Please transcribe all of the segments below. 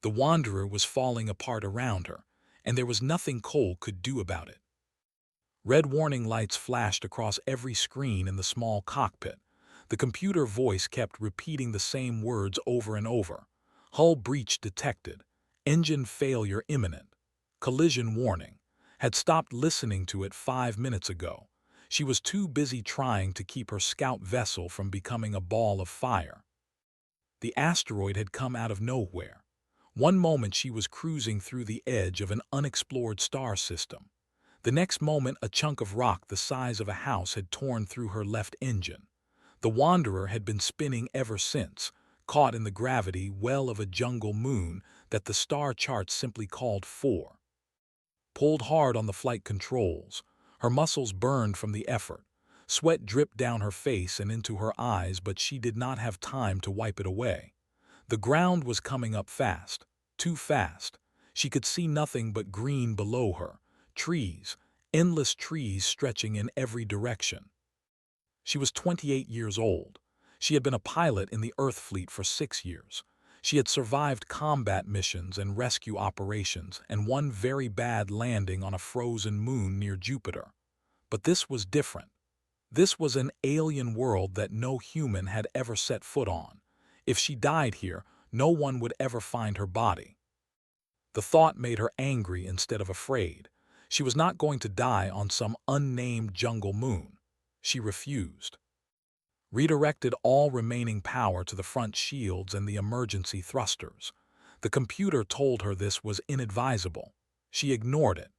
The Wanderer was falling apart around her, and there was nothing Cole could do about it. Red warning lights flashed across every screen in the small cockpit. The computer voice kept repeating the same words over and over. Hull breach detected. Engine failure imminent. Collision warning. Had stopped listening to it 5 minutes ago. She was too busy trying to keep her scout vessel from becoming a ball of fire. The asteroid had come out of nowhere. One moment she was cruising through the edge of an unexplored star system. The next moment a chunk of rock the size of a house had torn through her left engine. The Wanderer had been spinning ever since, caught in the gravity well of a jungle moon that the star charts simply called 4. Pulled hard on the flight controls. Her muscles burned from the effort. Sweat dripped down her face and into her eyes, but she did not have time to wipe it away. The ground was coming up fast, too fast. She could see nothing but green below her, trees, endless trees stretching in every direction. She was 28 years old. She had been a pilot in the Earth fleet for 6 years. She had survived combat missions and rescue operations and one very bad landing on a frozen moon near Jupiter. But this was different. This was an alien world that no human had ever set foot on. If she died here, no one would ever find her body. The thought made her angry instead of afraid. She was not going to die on some unnamed jungle moon. She refused. Redirected all remaining power to the front shields and the emergency thrusters. The computer told her this was inadvisable. She ignored it.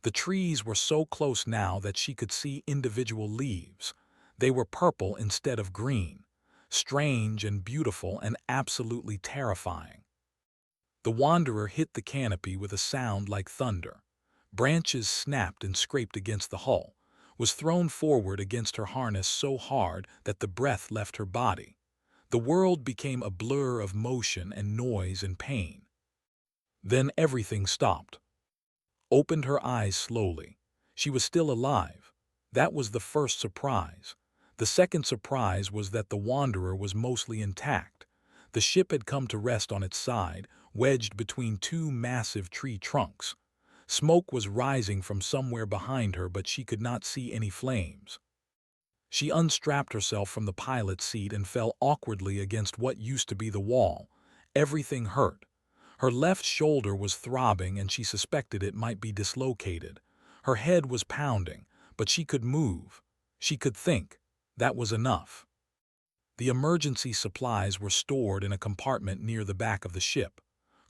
The trees were so close now that she could see individual leaves. They were purple instead of green. Strange and beautiful and absolutely terrifying. The Wanderer hit the canopy with a sound like thunder. Branches snapped and scraped against the hull. Was thrown forward against her harness so hard that the breath left her body. The world became a blur of motion and noise and pain. Then everything stopped. Opened her eyes slowly. She was still alive. That was the first surprise. The second surprise was that the Wanderer was mostly intact. The ship had come to rest on its side, wedged between two massive tree trunks. Smoke was rising from somewhere behind her, but she could not see any flames. She unstrapped herself from the pilot's seat and fell awkwardly against what used to be the wall. Everything hurt. Her left shoulder was throbbing and she suspected it might be dislocated. Her head was pounding, but she could move. She could think. That was enough. The emergency supplies were stored in a compartment near the back of the ship.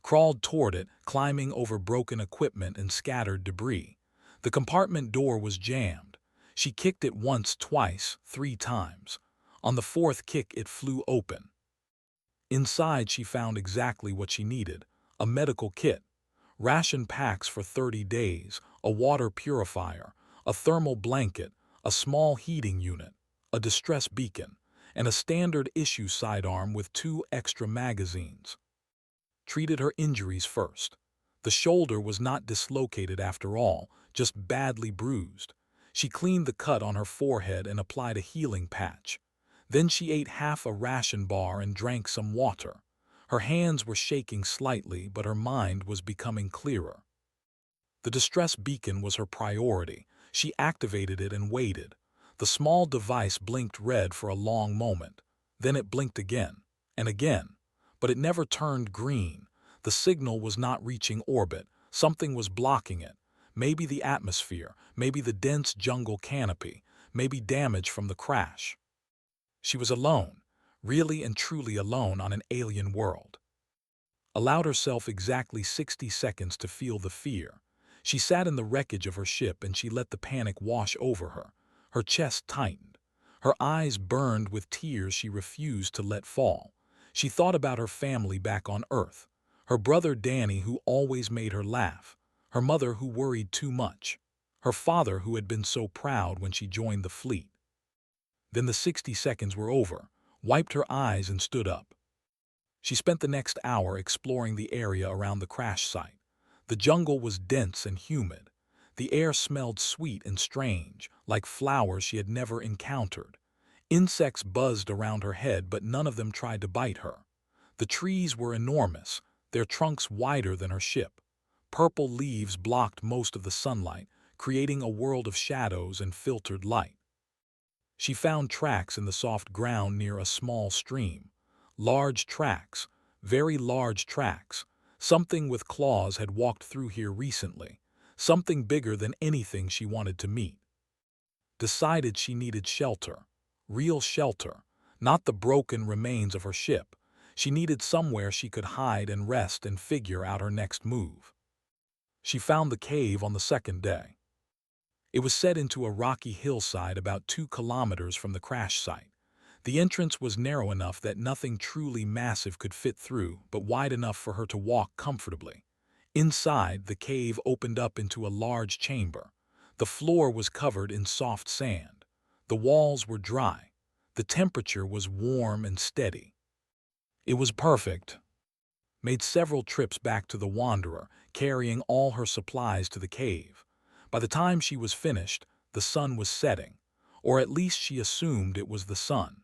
Crawled toward it, climbing over broken equipment and scattered debris. The compartment door was jammed. She kicked it once, twice, 3 times. On the 4th kick it flew open. Inside she found exactly what she needed. A medical kit, ration packs for 30 days, a water purifier, a thermal blanket, a small heating unit, a distress beacon, and a standard issue sidearm with 2 extra magazines. Treated her injuries first. The shoulder was not dislocated after all, just badly bruised. She cleaned the cut on her forehead and applied a healing patch. Then she ate half a ration bar and drank some water. Her hands were shaking slightly, but her mind was becoming clearer. The distress beacon was her priority. She activated it and waited. The small device blinked red for a long moment. Then it blinked again, and again. But it never turned green. The signal was not reaching orbit. Something was blocking it. Maybe the atmosphere, maybe the dense jungle canopy, maybe damage from the crash. She was alone. Really and truly alone on an alien world. Allowed herself exactly 60 seconds to feel the fear. She sat in the wreckage of her ship and she let the panic wash over her. Her chest tightened. Her eyes burned with tears she refused to let fall. She thought about her family back on Earth. Her brother Danny, who always made her laugh. Her mother, who worried too much. Her father, who had been so proud when she joined the fleet. Then the 60 seconds were over. Wiped her eyes and stood up. She spent the next hour exploring the area around the crash site. The jungle was dense and humid. The air smelled sweet and strange, like flowers she had never encountered. Insects buzzed around her head, but none of them tried to bite her. The trees were enormous. their trunks wider than her ship. Purple leaves blocked most of the sunlight, creating a world of shadows and filtered light. She found tracks in the soft ground near a small stream. Large tracks, very large tracks. Something with claws had walked through here recently, something bigger than anything she wanted to meet. Decided she needed shelter. Real shelter, not the broken remains of her ship. She needed somewhere she could hide and rest and figure out her next move. She found the cave on the second day. It was set into a rocky hillside about 2 kilometers from the crash site. The entrance was narrow enough that nothing truly massive could fit through, but wide enough for her to walk comfortably. Inside, the cave opened up into a large chamber. The floor was covered in soft sand. The walls were dry. The temperature was warm and steady. It was perfect. Made several trips back to the Wanderer, carrying all her supplies to the cave. By the time she was finished, the sun was setting, or at least she assumed it was the sun.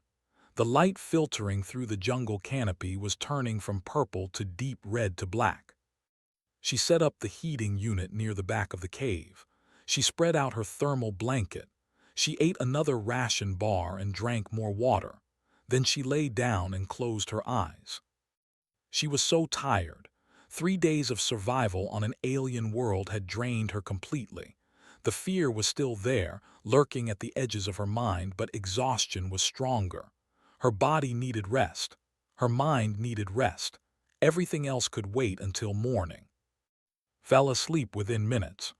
The light filtering through the jungle canopy was turning from purple to deep red to black. She set up the heating unit near the back of the cave. She spread out her thermal blanket. She ate another ration bar and drank more water. Then she lay down and closed her eyes. She was so tired. 3 days of survival on an alien world had drained her completely. The fear was still there, lurking at the edges of her mind, but exhaustion was stronger. Her body needed rest. Her mind needed rest. Everything else could wait until morning. Fell asleep within minutes.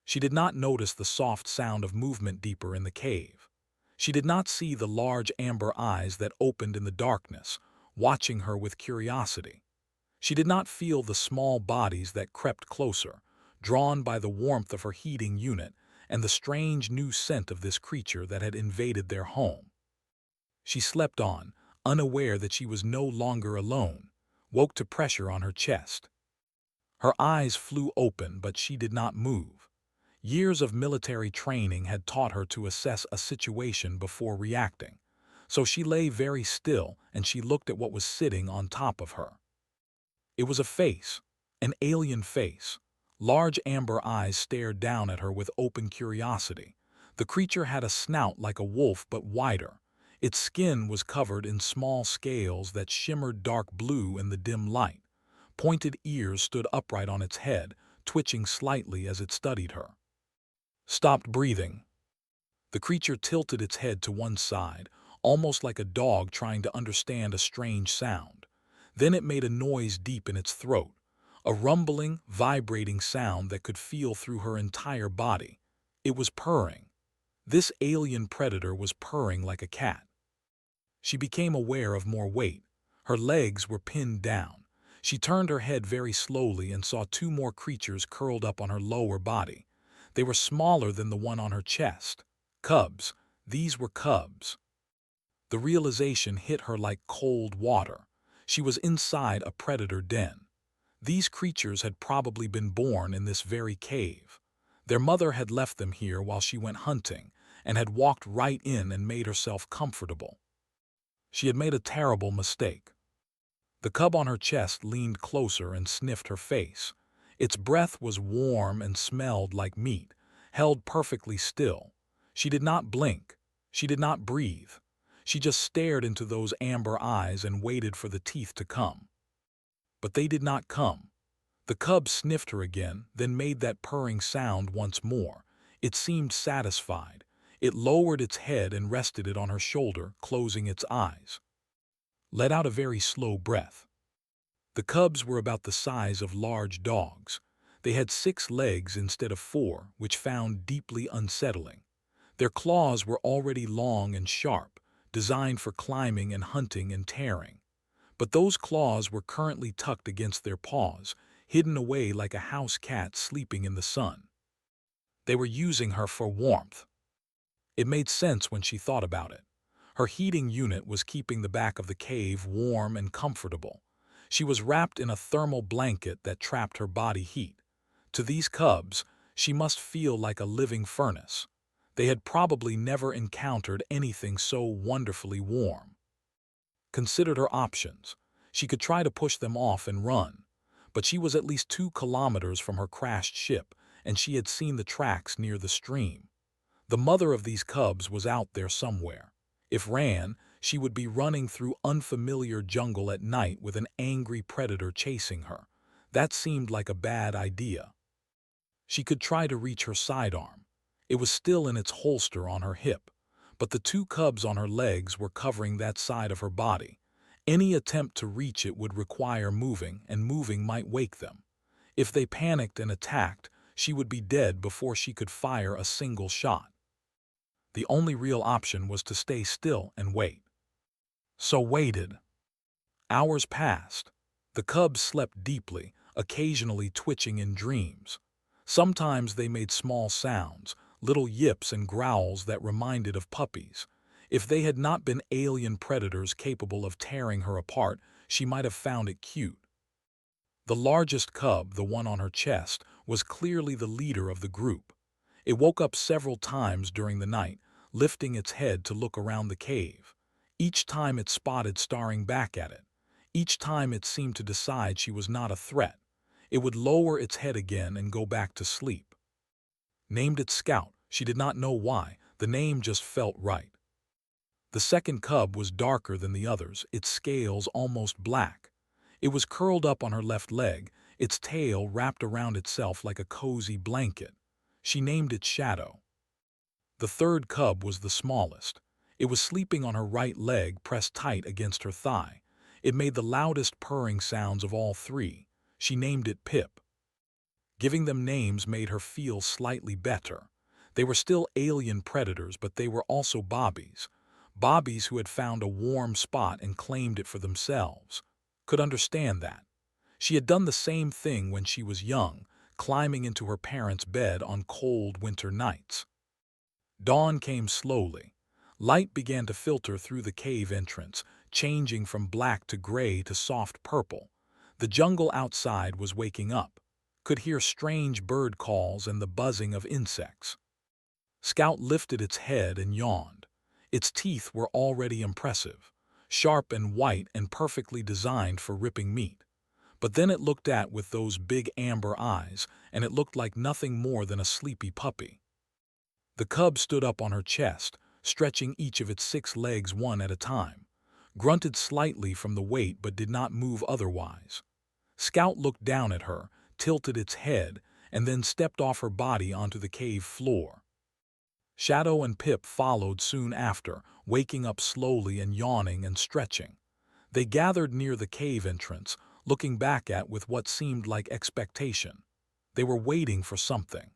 She did not notice the soft sound of movement deeper in the cave. She did not see the large amber eyes that opened in the darkness, watching her with curiosity. She did not feel the small bodies that crept closer, drawn by the warmth of her heating unit and the strange new scent of this creature that had invaded their home. She slept on, unaware that she was no longer alone, woke to pressure on her chest. Her eyes flew open, but she did not move. Years of military training had taught her to assess a situation before reacting. So she lay very still and she looked at what was sitting on top of her. It was a face, an alien face. Large amber eyes stared down at her with open curiosity. The creature had a snout like a wolf but wider. Its skin was covered in small scales that shimmered dark blue in the dim light. Pointed ears stood upright on its head, twitching slightly as it studied her. Stopped breathing. The creature tilted its head to one side, almost like a dog trying to understand a strange sound. Then it made a noise deep in its throat, a rumbling, vibrating sound that could feel through her entire body. It was purring. This alien predator was purring like a cat. She became aware of more weight. Her legs were pinned down. She turned her head very slowly and saw 2 more creatures curled up on her lower body. They were smaller than the one on her chest. Cubs. These were cubs. The realization hit her like cold water. She was inside a predator den. These creatures had probably been born in this very cave. Their mother had left them here while she went hunting and had walked right in and made herself comfortable. She had made a terrible mistake. The cub on her chest leaned closer and sniffed her face. Its breath was warm and smelled like meat, held perfectly still. She did not blink. She did not breathe. She just stared into those amber eyes and waited for the teeth to come. But they did not come. The cub sniffed her again, then made that purring sound once more. It seemed satisfied. It lowered its head and rested it on her shoulder, closing its eyes. Let out a very slow breath. The cubs were about the size of large dogs. They had 6 legs instead of 4, which found deeply unsettling. Their claws were already long and sharp, designed for climbing and hunting and tearing. But those claws were currently tucked against their paws, hidden away like a house cat sleeping in the sun. They were using her for warmth. It made sense when she thought about it. Her heating unit was keeping the back of the cave warm and comfortable. She was wrapped in a thermal blanket that trapped her body heat. To these cubs, she must feel like a living furnace. They had probably never encountered anything so wonderfully warm. Considered her options. She could try to push them off and run. but she was at least 2 kilometers from her crashed ship, and she had seen the tracks near the stream. The mother of these cubs was out there somewhere. If ran, she would be running through unfamiliar jungle at night with an angry predator chasing her. That seemed like a bad idea. She could try to reach her sidearm. It was still in its holster on her hip, but the 2 cubs on her legs were covering that side of her body. Any attempt to reach it would require moving, and moving might wake them. If they panicked and attacked, she would be dead before she could fire a single shot. The only real option was to stay still and wait. So waited. Hours passed. The cubs slept deeply, occasionally twitching in dreams. Sometimes they made small sounds, little yips and growls that reminded of puppies. If they had not been alien predators capable of tearing her apart, she might have found it cute. The largest cub, the one on her chest, was clearly the leader of the group. It woke up several times during the night, lifting its head to look around the cave. Each time it spotted staring back at it. Each time it seemed to decide she was not a threat. It would lower its head again and go back to sleep. Named it Scout, she did not know why, the name just felt right. The second cub was darker than the others, its scales almost black. It was curled up on her left leg, its tail wrapped around itself like a cozy blanket. She named it Shadow. The third cub was the smallest. It was sleeping on her right leg pressed tight against her thigh. It made the loudest purring sounds of all 3. She named it Pip. Giving them names made her feel slightly better. They were still alien predators, but they were also bobbies. Bobbies who had found a warm spot and claimed it for themselves. Could understand that. She had done the same thing when she was young, climbing into her parents' bed on cold winter nights. Dawn came slowly. Light began to filter through the cave entrance, changing from black to gray to soft purple. The jungle outside was waking up. Could hear strange bird calls and the buzzing of insects. Scout lifted its head and yawned. Its teeth were already impressive, sharp and white and perfectly designed for ripping meat. But then it looked at with those big amber eyes, and it looked like nothing more than a sleepy puppy. The cub stood up on her chest, stretching each of its 6 legs one at a time, grunted slightly from the weight but did not move otherwise. Scout looked down at her, tilted its head, and then stepped off her body onto the cave floor. Shadow and Pip followed soon after, waking up slowly and yawning and stretching. They gathered near the cave entrance, looking back at with what seemed like expectation. They were waiting for something.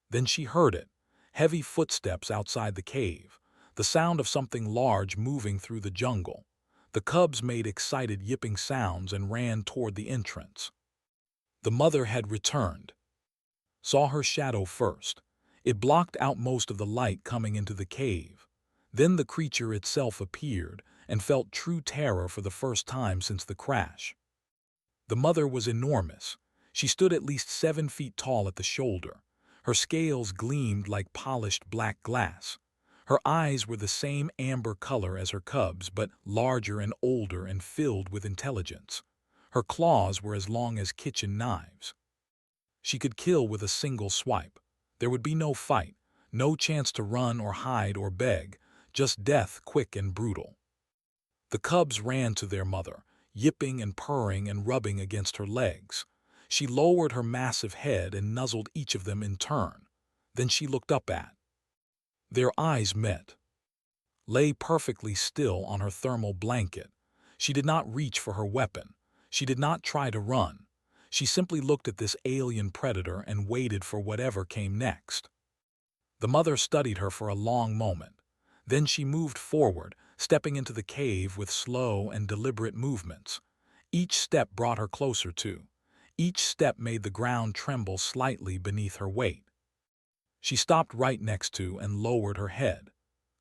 Then she heard it. Heavy footsteps outside the cave, the sound of something large moving through the jungle. The cubs made excited yipping sounds and ran toward the entrance. The mother had returned. Saw her shadow first. It blocked out most of the light coming into the cave. Then the creature itself appeared and felt true terror for the first time since the crash. The mother was enormous. She stood at least 7 feet tall at the shoulder. Her scales gleamed like polished black glass. Her eyes were the same amber color as her cubs, but larger and older and filled with intelligence. Her claws were as long as kitchen knives. She could kill with a single swipe. There would be no fight, no chance to run or hide or beg, just death quick and brutal. The cubs ran to their mother, yipping and purring and rubbing against her legs. She lowered her massive head and nuzzled each of them in turn. Then she looked up at. Their eyes met. Lay perfectly still on her thermal blanket. She did not reach for her weapon. She did not try to run. She simply looked at this alien predator and waited for whatever came next. The mother studied her for a long moment. Then she moved forward, stepping into the cave with slow and deliberate movements. Each step brought her closer to. Each step made the ground tremble slightly beneath her weight. She stopped right next to and lowered her head.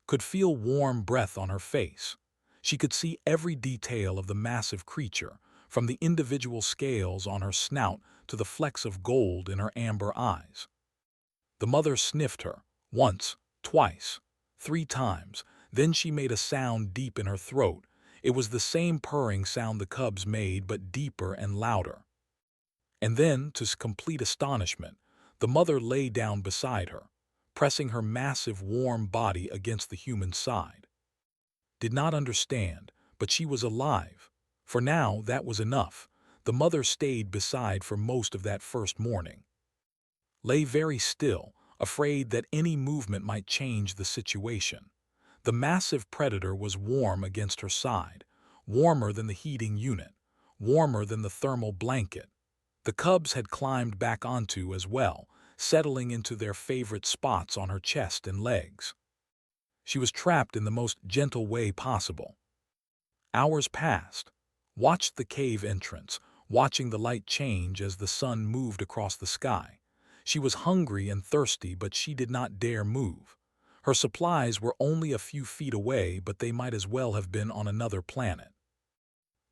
Could feel warm breath on her face. She could see every detail of the massive creature, from the individual scales on her snout to the flecks of gold in her amber eyes. The mother sniffed her, once, twice, 3 times. Then she made a sound deep in her throat. It was the same purring sound the cubs made, but deeper and louder. And then, to complete astonishment, the mother lay down beside her, pressing her massive warm body against the human side. Did not understand, but she was alive. For now, that was enough. The mother stayed beside for most of that first morning. Lay very still, afraid that any movement might change the situation. The massive predator was warm against her side, warmer than the heating unit, warmer than the thermal blanket. The cubs had climbed back onto as well, settling into their favorite spots on her chest and legs. She was trapped in the most gentle way possible. Hours passed. Watched the cave entrance, watching the light change as the sun moved across the sky. She was hungry and thirsty, but she did not dare move. Her supplies were only a few feet away, but they might as well have been on another planet.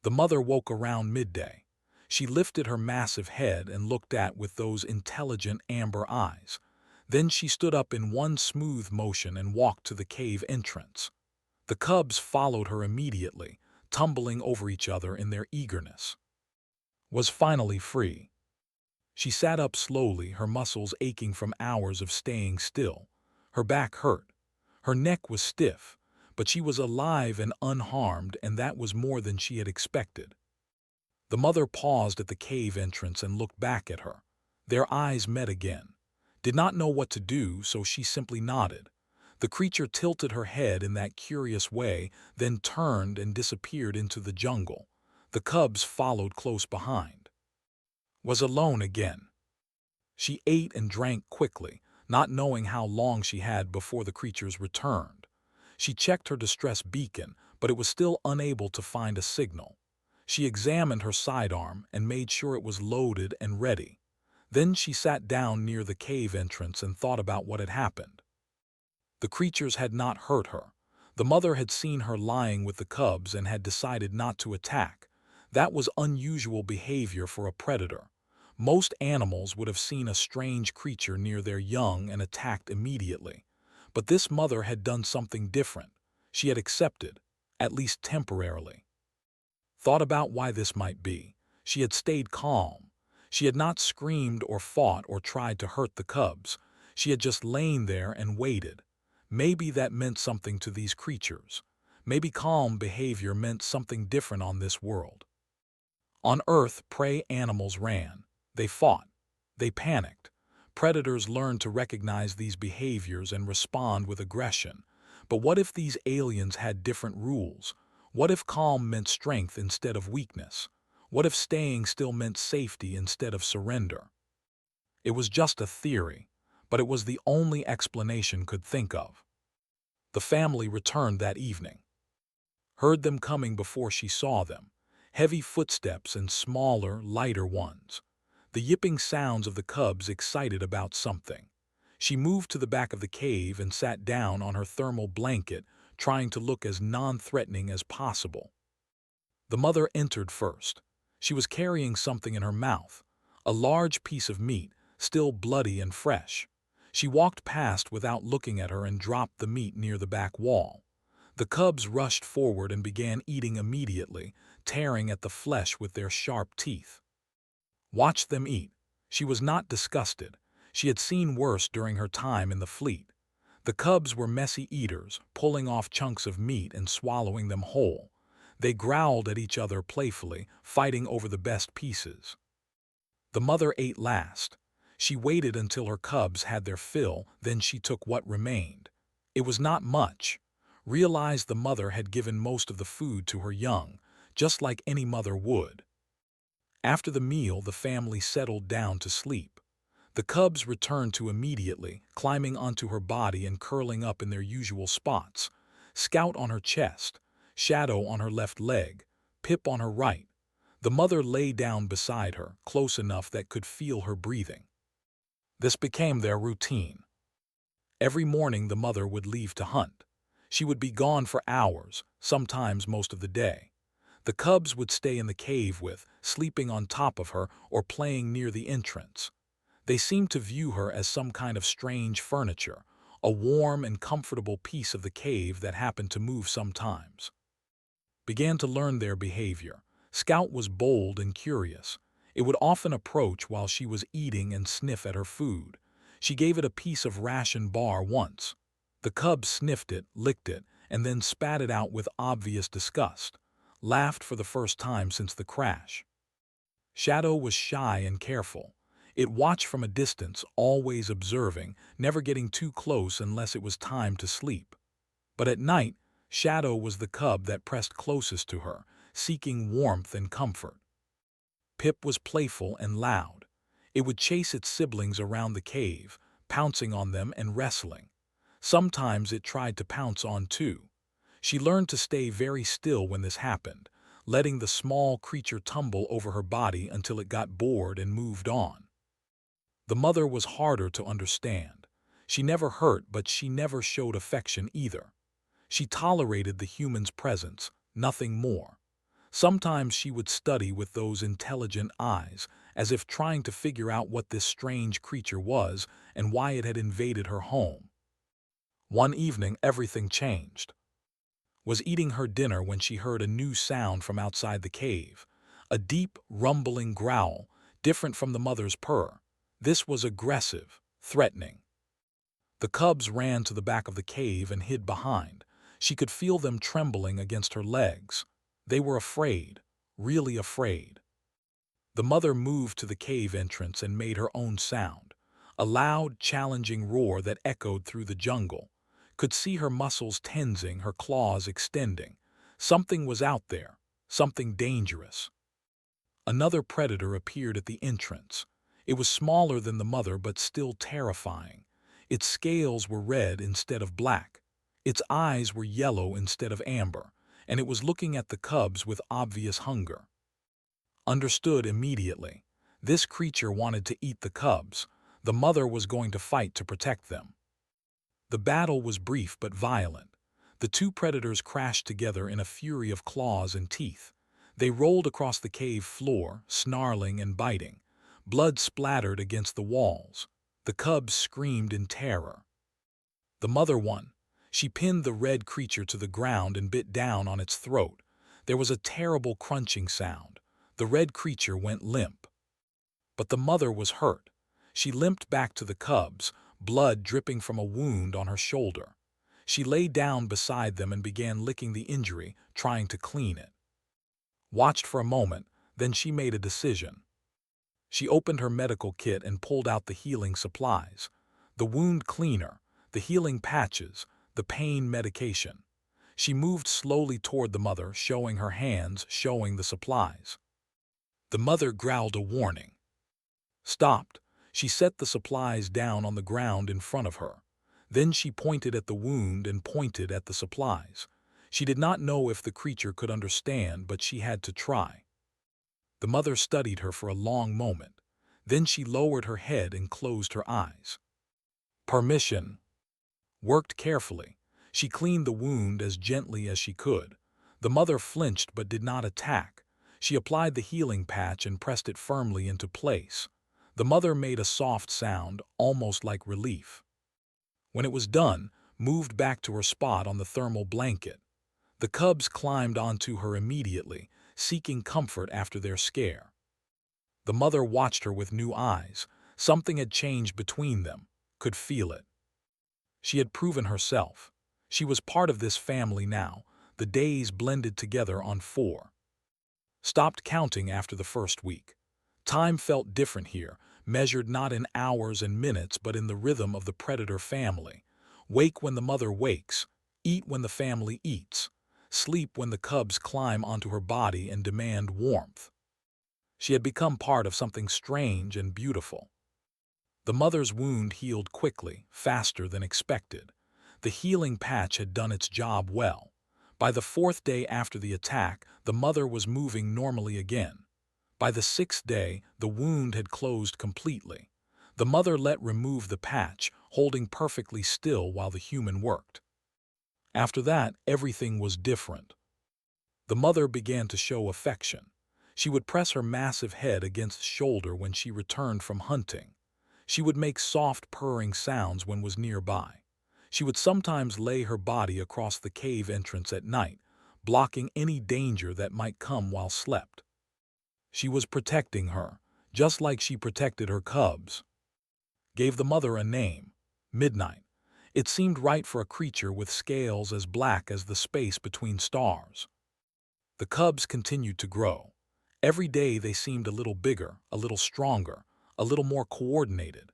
The mother woke around midday. She lifted her massive head and looked at with those intelligent amber eyes. Then she stood up in one smooth motion and walked to the cave entrance. The cubs followed her immediately, tumbling over each other in their eagerness. Was finally free. She sat up slowly, her muscles aching from hours of staying still. Her back hurt. Her neck was stiff, but she was alive and unharmed, and that was more than she had expected. The mother paused at the cave entrance and looked back at her. Their eyes met again. Did not know what to do, so she simply nodded. The creature tilted her head in that curious way, then turned and disappeared into the jungle. The cubs followed close behind. Was alone again. She ate and drank quickly, not knowing how long she had before the creatures returned. She checked her distress beacon, but it was still unable to find a signal. She examined her sidearm and made sure it was loaded and ready. Then she sat down near the cave entrance and thought about what had happened. The creatures had not hurt her. The mother had seen her lying with the cubs and had decided not to attack. That was unusual behavior for a predator. Most animals would have seen a strange creature near their young and attacked immediately. But this mother had done something different. She had accepted, at least temporarily. Thought about why this might be. She had stayed calm. She had not screamed or fought or tried to hurt the cubs. She had just lain there and waited. Maybe that meant something to these creatures. Maybe calm behavior meant something different on this world. On Earth, prey animals ran. They fought. They panicked. Predators learned to recognize these behaviors and respond with aggression. But what if these aliens had different rules? What if calm meant strength instead of weakness? What if staying still meant safety instead of surrender? It was just a theory, but it was the only explanation could think of. The family returned that evening. Heard them coming before she saw them. Heavy footsteps and smaller, lighter ones. The yipping sounds of the cubs excited about something. She moved to the back of the cave and sat down on her thermal blanket, trying to look as non-threatening as possible. The mother entered first. She was carrying something in her mouth, a large piece of meat, still bloody and fresh. She walked past without looking at her and dropped the meat near the back wall. The cubs rushed forward and began eating immediately, tearing at the flesh with their sharp teeth. Watched them eat. She was not disgusted. She had seen worse during her time in the fleet. The cubs were messy eaters, pulling off chunks of meat and swallowing them whole. They growled at each other playfully, fighting over the best pieces. The mother ate last. She waited until her cubs had their fill, then she took what remained. It was not much. Realized the mother had given most of the food to her young, just like any mother would. After the meal, the family settled down to sleep. The cubs returned to immediately, climbing onto her body and curling up in their usual spots. Scout on her chest, Shadow on her left leg, Pip on her right. The mother lay down beside her, close enough that could feel her breathing. This became their routine. Every morning the mother would leave to hunt. She would be gone for hours, sometimes most of the day. The cubs would stay in the cave sleeping on top of her or playing near the entrance. They seemed to view her as some kind of strange furniture, a warm and comfortable piece of the cave that happened to move sometimes. Began to learn their behavior. Scout was bold and curious. It would often approach while she was eating and sniff at her food. She gave it a piece of ration bar once. The cub sniffed it, licked it, and then spat it out with obvious disgust, laughed for the first time since the crash. Shadow was shy and careful. It watched from a distance, always observing, never getting too close unless it was time to sleep. But at night, Shadow was the cub that pressed closest to her, seeking warmth and comfort. Pip was playful and loud. It would chase its siblings around the cave, pouncing on them and wrestling. Sometimes it tried to pounce on too. She learned to stay very still when this happened, letting the small creature tumble over her body until it got bored and moved on. The mother was harder to understand. She never hurt, but she never showed affection either. She tolerated the human's presence, nothing more. Sometimes she would study with those intelligent eyes, as if trying to figure out what this strange creature was and why it had invaded her home. One evening, everything changed. Was eating her dinner when she heard a new sound from outside the cave, a deep, rumbling growl, different from the mother's purr. This was aggressive, threatening. The cubs ran to the back of the cave and hid behind. She could feel them trembling against her legs. They were afraid, really afraid. The mother moved to the cave entrance and made her own sound, a loud, challenging roar that echoed through the jungle. Could see her muscles tensing, her claws extending. Something was out there, something dangerous. Another predator appeared at the entrance. It was smaller than the mother but still terrifying. Its scales were red instead of black. Its eyes were yellow instead of amber, and it was looking at the cubs with obvious hunger. Understood immediately. This creature wanted to eat the cubs. The mother was going to fight to protect them. The battle was brief but violent. The two predators crashed together in a fury of claws and teeth. They rolled across the cave floor, snarling and biting. Blood splattered against the walls. The cubs screamed in terror. The mother won. She pinned the red creature to the ground and bit down on its throat. There was a terrible crunching sound. The red creature went limp. But the mother was hurt. She limped back to the cubs, blood dripping from a wound on her shoulder. She lay down beside them and began licking the injury, trying to clean it. Watched for a moment, then she made a decision. She opened her medical kit and pulled out the healing supplies. The wound cleaner, the healing patches, the pain medication. She moved slowly toward the mother, showing her hands, showing the supplies. The mother growled a warning. Stopped. She set the supplies down on the ground in front of her. Then she pointed at the wound and pointed at the supplies. She did not know if the creature could understand, but she had to try. The mother studied her for a long moment. Then she lowered her head and closed her eyes. Permission. Worked carefully. She cleaned the wound as gently as she could. The mother flinched but did not attack. She applied the healing patch and pressed it firmly into place. The mother made a soft sound, almost like relief. When it was done, moved back to her spot on the thermal blanket. The cubs climbed onto her immediately, seeking comfort after their scare. The mother watched her with new eyes. Something had changed between them, could feel it. She had proven herself. She was part of this family now. The days blended together on 4. Stopped counting after the first week. Time felt different here, measured not in hours and minutes but in the rhythm of the predator family. Wake when the mother wakes, eat when the family eats, sleep when the cubs climb onto her body and demand warmth. She had become part of something strange and beautiful. The mother's wound healed quickly, faster than expected. The healing patch had done its job well. By the 4th day after the attack, the mother was moving normally again. By the 6th day, the wound had closed completely. The mother let remove the patch, holding perfectly still while the human worked. After that, everything was different. The mother began to show affection. She would press her massive head against shoulder when she returned from hunting. She would make soft purring sounds when was nearby. She would sometimes lay her body across the cave entrance at night, blocking any danger that might come while slept. She was protecting her, just like she protected her cubs. Gave the mother a name, Midnight. It seemed right for a creature with scales as black as the space between stars. The cubs continued to grow. Every day they seemed a little bigger, a little stronger, a little more coordinated.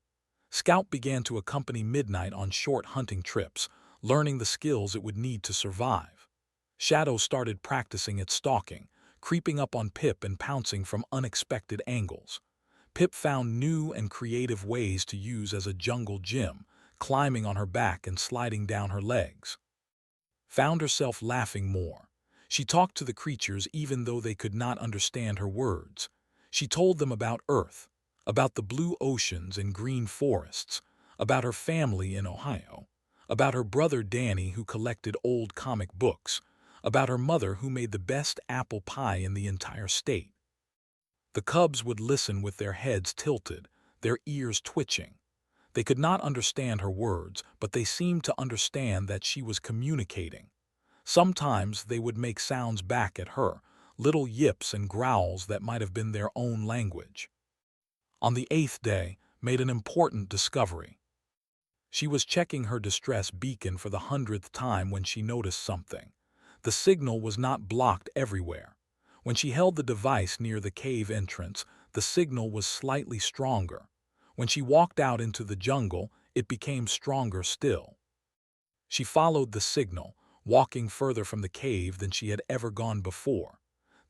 Scout began to accompany Midnight on short hunting trips, learning the skills it would need to survive. Shadow started practicing its stalking, creeping up on Pip and pouncing from unexpected angles. Pip found new and creative ways to use as a jungle gym, climbing on her back and sliding down her legs. Found herself laughing more. She talked to the creatures even though they could not understand her words. She told them about Earth, about the blue oceans and green forests, about her family in Ohio, about her brother Danny who collected old comic books, about her mother who made the best apple pie in the entire state. The cubs would listen with their heads tilted, their ears twitching. They could not understand her words, but they seemed to understand that she was communicating. Sometimes they would make sounds back at her, little yips and growls that might have been their own language. On the 8th day, made an important discovery. She was checking her distress beacon for the 100th time when she noticed something. The signal was not blocked everywhere. When she held the device near the cave entrance, the signal was slightly stronger. When she walked out into the jungle, it became stronger still. She followed the signal, walking further from the cave than she had ever gone before.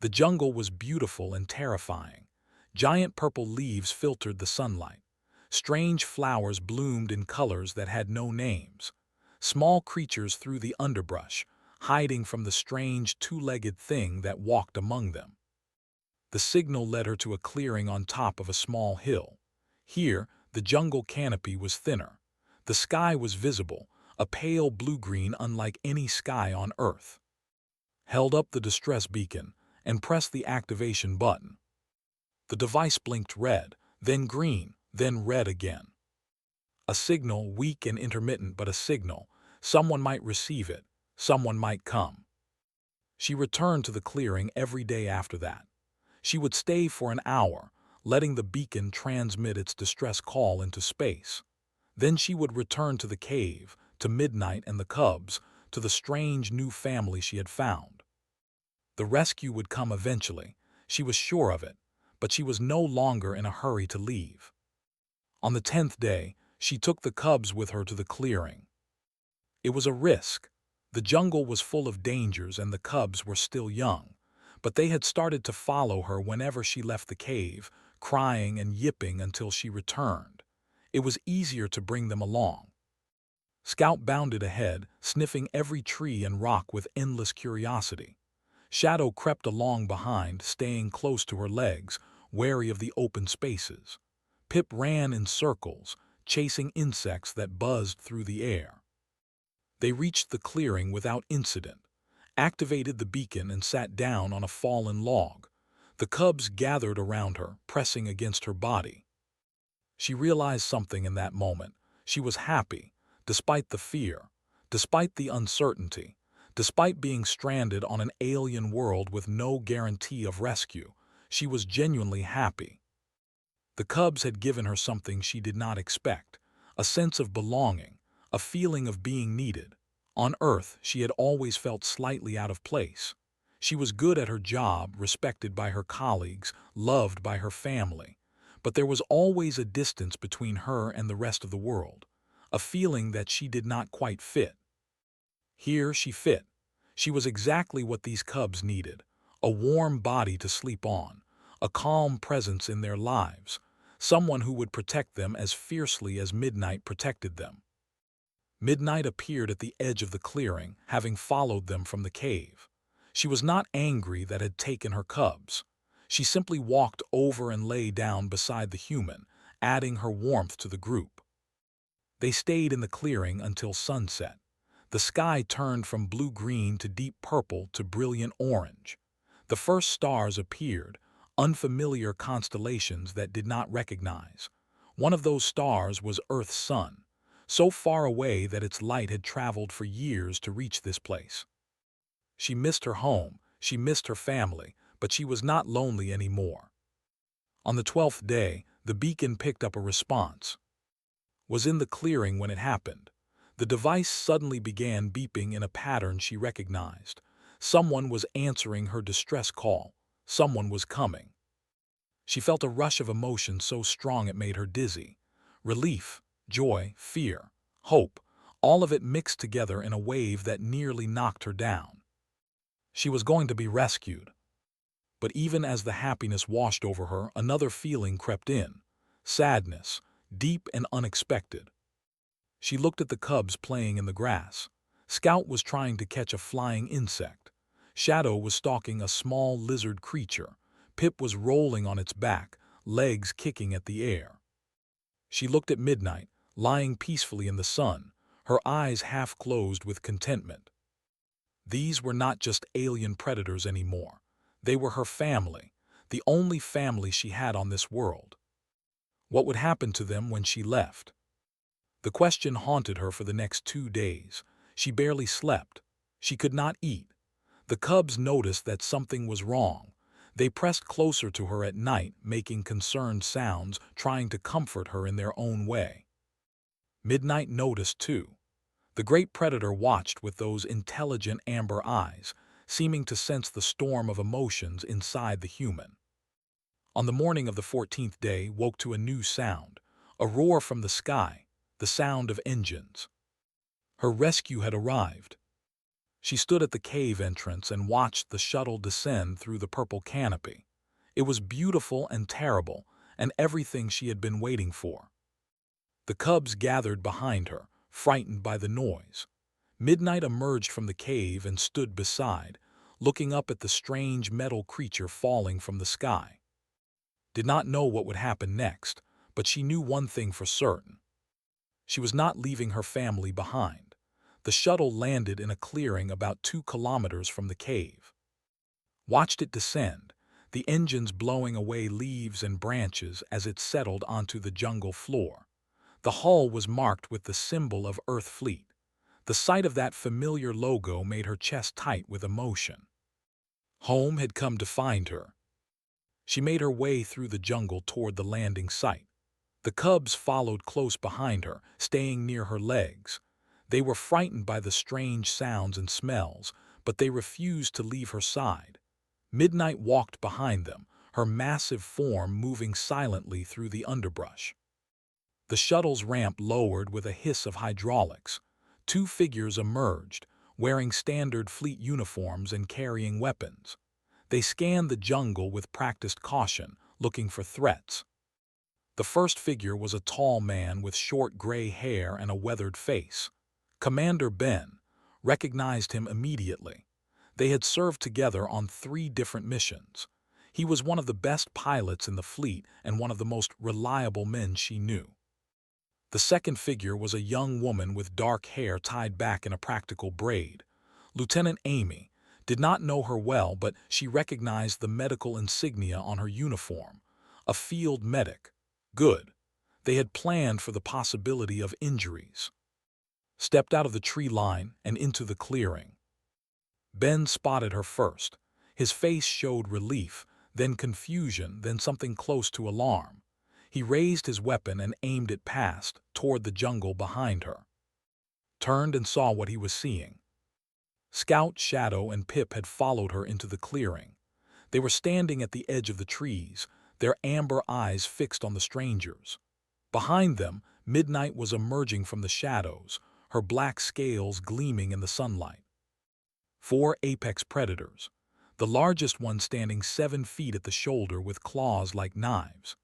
The jungle was beautiful and terrifying. Giant purple leaves filtered the sunlight. Strange flowers bloomed in colors that had no names. Small creatures through the underbrush, hiding from the strange two-legged thing that walked among them. The signal led her to a clearing on top of a small hill. Here, the jungle canopy was thinner. The sky was visible, a pale blue-green unlike any sky on Earth. Held up the distress beacon and pressed the activation button. The device blinked red, then green, then red again. A signal, weak and intermittent, but a signal. Someone might receive it, someone might come. She returned to the clearing every day after that. She would stay for an hour, letting the beacon transmit its distress call into space. Then she would return to the cave, to Midnight and the cubs, to the strange new family she had found. The rescue would come eventually, she was sure of it, but she was no longer in a hurry to leave. On the 10th day, she took the cubs with her to the clearing. It was a risk. The jungle was full of dangers and the cubs were still young, but they had started to follow her whenever she left the cave, crying and yipping until she returned. It was easier to bring them along. Scout bounded ahead, sniffing every tree and rock with endless curiosity. Shadow crept along behind, staying close to her legs, wary of the open spaces. Pip ran in circles, chasing insects that buzzed through the air. They reached the clearing without incident, activated the beacon and sat down on a fallen log. The cubs gathered around her, pressing against her body. She realized something in that moment. She was happy, despite the fear, despite the uncertainty, despite being stranded on an alien world with no guarantee of rescue. She was genuinely happy. The cubs had given her something she did not expect, a sense of belonging, a feeling of being needed. On Earth, she had always felt slightly out of place. She was good at her job, respected by her colleagues, loved by her family. But there was always a distance between her and the rest of the world, a feeling that she did not quite fit. Here she fit. She was exactly what these cubs needed, a warm body to sleep on, a calm presence in their lives, someone who would protect them as fiercely as Midnight protected them. Midnight appeared at the edge of the clearing, having followed them from the cave. She was not angry that had taken her cubs. She simply walked over and lay down beside the human, adding her warmth to the group. They stayed in the clearing until sunset. The sky turned from blue-green to deep purple to brilliant orange. The first stars appeared, unfamiliar constellations that did not recognize. One of those stars was Earth's sun, so far away that its light had traveled for years to reach this place. She missed her home, she missed her family, but she was not lonely anymore. On the 12th day, the beacon picked up a response. Was in the clearing when it happened. The device suddenly began beeping in a pattern she recognized. Someone was answering her distress call. Someone was coming. She felt a rush of emotion so strong it made her dizzy. Relief, joy, fear, hope, all of it mixed together in a wave that nearly knocked her down. She was going to be rescued. But even as the happiness washed over her, another feeling crept in. Sadness, deep and unexpected. She looked at the cubs playing in the grass. Scout was trying to catch a flying insect. Shadow was stalking a small lizard creature. Pip was rolling on its back, legs kicking at the air. She looked at Midnight, lying peacefully in the sun, her eyes half closed with contentment. These were not just alien predators anymore. They were her family, the only family she had on this world. What would happen to them when she left? The question haunted her for the next 2 days. She barely slept. She could not eat. The cubs noticed that something was wrong. They pressed closer to her at night, making concerned sounds, trying to comfort her in their own way. Midnight noticed too. The great predator watched with those intelligent amber eyes, seeming to sense the storm of emotions inside the human. On the morning of the 14th day, woke to a new sound, a roar from the sky, the sound of engines. Her rescue had arrived. She stood at the cave entrance and watched the shuttle descend through the purple canopy. It was beautiful and terrible, and everything she had been waiting for. The cubs gathered behind her, frightened by the noise. Midnight emerged from the cave and stood beside, looking up at the strange metal creature falling from the sky. Did not know what would happen next, but she knew one thing for certain. She was not leaving her family behind. The shuttle landed in a clearing about 2 kilometers from the cave. Watched it descend, the engines blowing away leaves and branches as it settled onto the jungle floor. The hull was marked with the symbol of Earth Fleet. The sight of that familiar logo made her chest tight with emotion. Home had come to find her. She made her way through the jungle toward the landing site. The cubs followed close behind her, staying near her legs. They were frightened by the strange sounds and smells, but they refused to leave her side. Midnight walked behind them, her massive form moving silently through the underbrush. The shuttle's ramp lowered with a hiss of hydraulics. 2 figures emerged, wearing standard fleet uniforms and carrying weapons. They scanned the jungle with practiced caution, looking for threats. The first figure was a tall man with short gray hair and a weathered face. Commander Ben recognized him immediately. They had served together on 3 different missions. He was one of the best pilots in the fleet and one of the most reliable men she knew. The second figure was a young woman with dark hair tied back in a practical braid. Lieutenant Amy did not know her well, but she recognized the medical insignia on her uniform. A field medic. Good. They had planned for the possibility of injuries. Stepped out of the tree line and into the clearing. Ben spotted her first. His face showed relief, then confusion, then something close to alarm. He raised his weapon and aimed it past, toward the jungle behind her. Turned and saw what he was seeing. Scout, Shadow, and Pip had followed her into the clearing. They were standing at the edge of the trees, their amber eyes fixed on the strangers. Behind them, Midnight was emerging from the shadows, her black scales gleaming in the sunlight. 4 apex predators, the largest one standing 7 feet at the shoulder with claws like knives.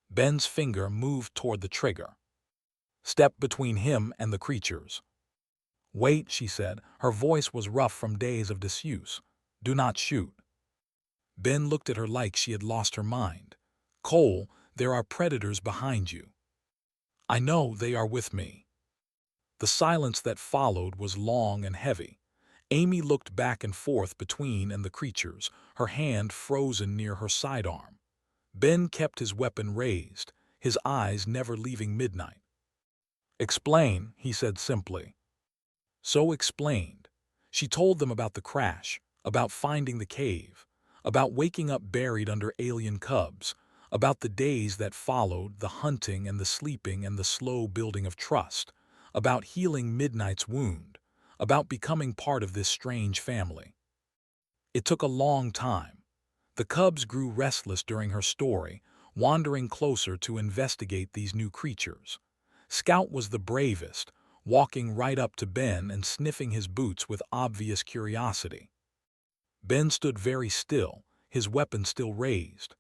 Ben's finger moved toward the trigger. Step between him and the creatures. Wait, she said. Her voice was rough from days of disuse. Do not shoot. Ben looked at her like she had lost her mind. Cole, there are predators behind you. I know, they are with me. The silence that followed was long and heavy. Amy looked back and forth between and the creatures, her hand frozen near her sidearm. Ben kept his weapon raised, his eyes never leaving Midnight. Explain, he said simply. So explained. She told them about the crash, about finding the cave, about waking up buried under alien cubs, about the days that followed, the hunting and the sleeping and the slow building of trust, about healing Midnight's wound, about becoming part of this strange family. It took a long time. The cubs grew restless during her story, wandering closer to investigate these new creatures. Scout was the bravest, walking right up to Ben and sniffing his boots with obvious curiosity. Ben stood very still, his weapon still raised.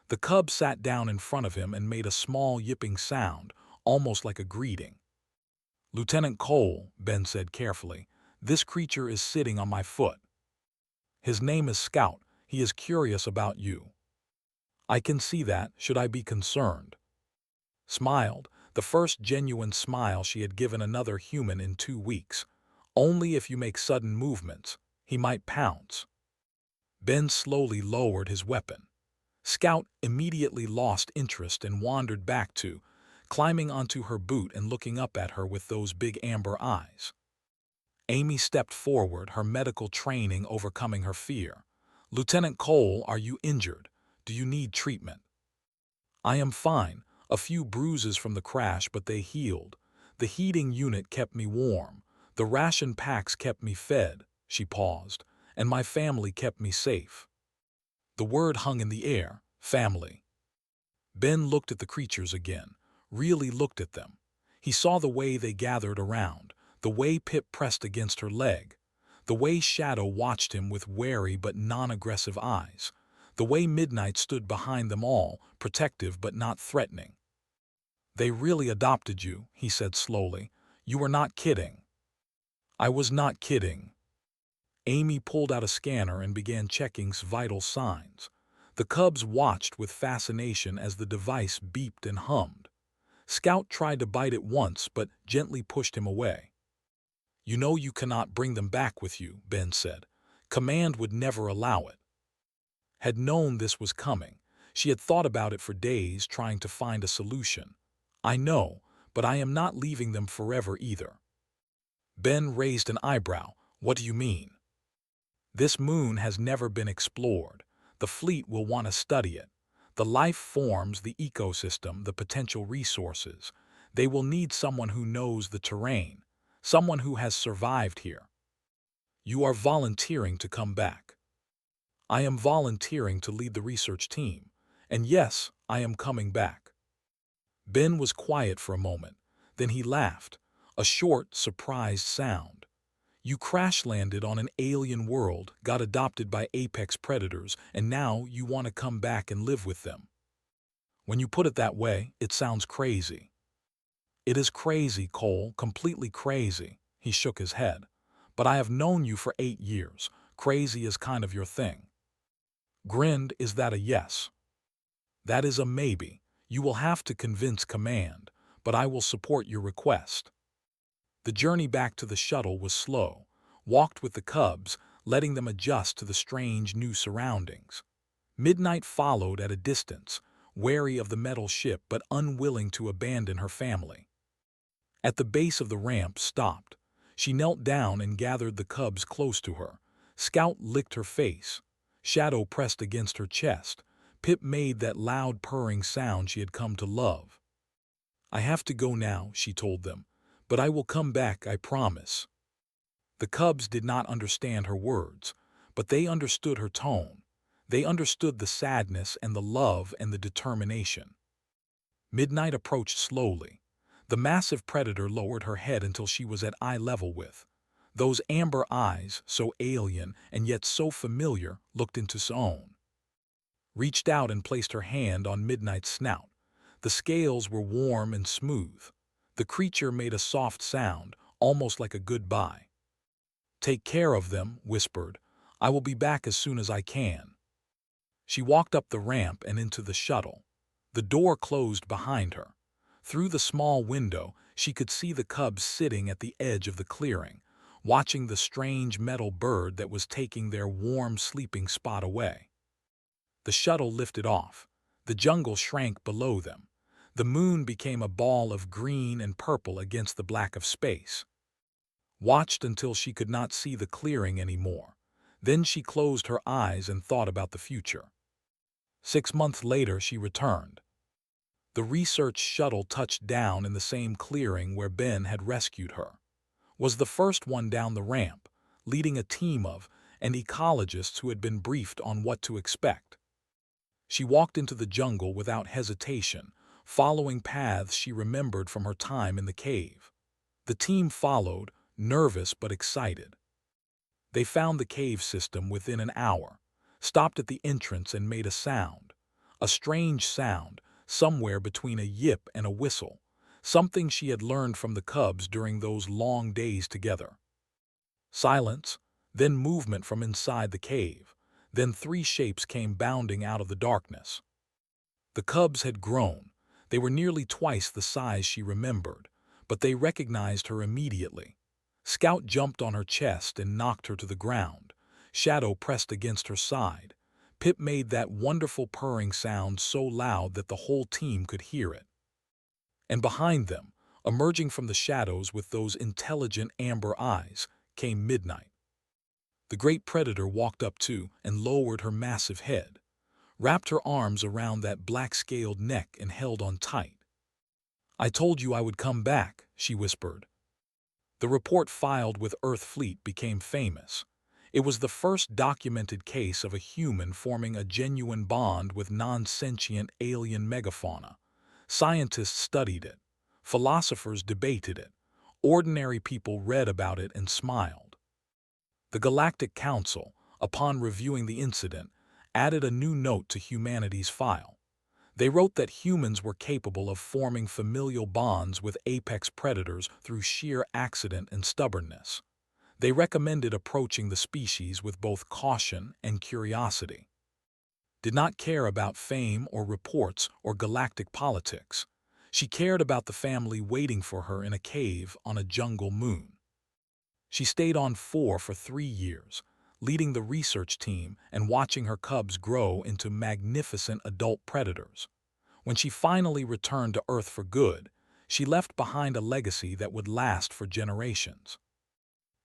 The cub sat down in front of him and made a small yipping sound, almost like a greeting. "Lieutenant Cole," Ben said carefully, "this creature is sitting on my foot. His name is Scout. He is curious about you." "I can see that. Should I be concerned?" Smiled, the first genuine smile she had given another human in 2 weeks. "Only if you make sudden movements. He might pounce." Ben slowly lowered his weapon. Scout immediately lost interest and wandered back to, climbing onto her boot and looking up at her with those big amber eyes. Amy stepped forward, her medical training overcoming her fear. "Lieutenant Cole, are you injured? Do you need treatment?" "I am fine. A few bruises from the crash, but they healed. The heating unit kept me warm. The ration packs kept me fed," she paused, "and my family kept me safe." The word hung in the air, family. Ben looked at the creatures again, really looked at them. He saw the way they gathered around, the way Pip pressed against her leg, the way Shadow watched him with wary but non-aggressive eyes, the way Midnight stood behind them all, protective but not threatening. "They really adopted you," he said slowly. "You were not kidding." "I was not kidding." Amy pulled out a scanner and began checking vital signs. The cubs watched with fascination as the device beeped and hummed. Scout tried to bite it once but gently pushed him away. "You know you cannot bring them back with you," Ben said. "Command would never allow it." Had known this was coming. She had thought about it for days, trying to find a solution. "I know, but I am not leaving them forever either." Ben raised an eyebrow. "What do you mean?" "This moon has never been explored. The fleet will want to study it. The life forms, the ecosystem, the potential resources. They will need someone who knows the terrain, someone who has survived here." "You are volunteering to come back." "I am volunteering to lead the research team. And yes, I am coming back." Ben was quiet for a moment. Then he laughed, a short, surprised sound. "You crash-landed on an alien world, got adopted by apex predators, and now you want to come back and live with them. When you put it that way, it sounds crazy." "It is crazy, Cole, completely crazy." He shook his head. "But I have known you for 8 years. Crazy is kind of your thing." Grinned. "Is that a yes?" "That is a maybe. You will have to convince Command, but I will support your request." The journey back to the shuttle was slow, walked with the cubs, letting them adjust to the strange new surroundings. Midnight followed at a distance, wary of the metal ship but unwilling to abandon her family. At the base of the ramp, stopped. She knelt down and gathered the cubs close to her. Scout licked her face. Shadow pressed against her chest. Pip made that loud purring sound she had come to love. "I have to go now," she told them. "But I will come back, I promise." The cubs did not understand her words, but they understood her tone. They understood the sadness and the love and the determination. Midnight approached slowly. The massive predator lowered her head until she was at eye level with. Those amber eyes, so alien and yet so familiar, looked into his own. Reached out and placed her hand on Midnight's snout. The scales were warm and smooth. The creature made a soft sound, almost like a goodbye. "Take care of them," whispered. "I will be back as soon as I can." She walked up the ramp and into the shuttle. The door closed behind her. Through the small window, she could see the cubs sitting at the edge of the clearing, watching the strange metal bird that was taking their warm sleeping spot away. The shuttle lifted off. The jungle shrank below them. The moon became a ball of green and purple against the black of space. Watched until she could not see the clearing anymore. Then she closed her eyes and thought about the future. 6 months later, she returned. The research shuttle touched down in the same clearing where Ben had rescued her. Was the first one down the ramp, leading a team of and ecologists who had been briefed on what to expect. She walked into the jungle without hesitation, following paths she remembered from her time in the cave. The team followed, nervous but excited. They found the cave system within an hour, stopped at the entrance and made a strange sound, somewhere between a yip and a whistle, something she had learned from the cubs during those long days together. Silence, then movement from inside the cave, then three shapes came bounding out of the darkness. The cubs had grown. They were nearly twice the size she remembered, but they recognized her immediately. Scout jumped on her chest and knocked her to the ground. Shadow pressed against her side. Pip made that wonderful purring sound so loud that the whole team could hear it. And behind them, emerging from the shadows with those intelligent amber eyes, came Midnight. The great predator walked up to and lowered her massive head, wrapped her arms around that black-scaled neck and held on tight. "I told you I would come back," she whispered. The report filed with Earth Fleet became famous. It was the first documented case of a human forming a genuine bond with non-sentient alien megafauna. Scientists studied it. Philosophers debated it. Ordinary people read about it and smiled. The Galactic Council, upon reviewing the incident, added a new note to humanity's file. They wrote that humans were capable of forming familial bonds with apex predators through sheer accident and stubbornness. They recommended approaching the species with both caution and curiosity. Did not care about fame or reports or galactic politics. She cared about the family waiting for her in a cave on a jungle moon. She stayed on for 3 years, leading the research team and watching her cubs grow into magnificent adult predators. When she finally returned to Earth for good, she left behind a legacy that would last for generations.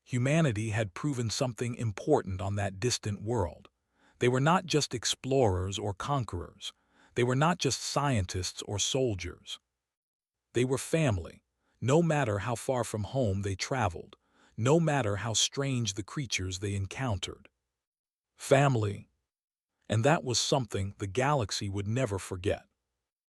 Humanity had proven something important on that distant world. They were not just explorers or conquerors. They were not just scientists or soldiers. They were family, no matter how far from home they traveled, no matter how strange the creatures they encountered. Family. And that was something the galaxy would never forget.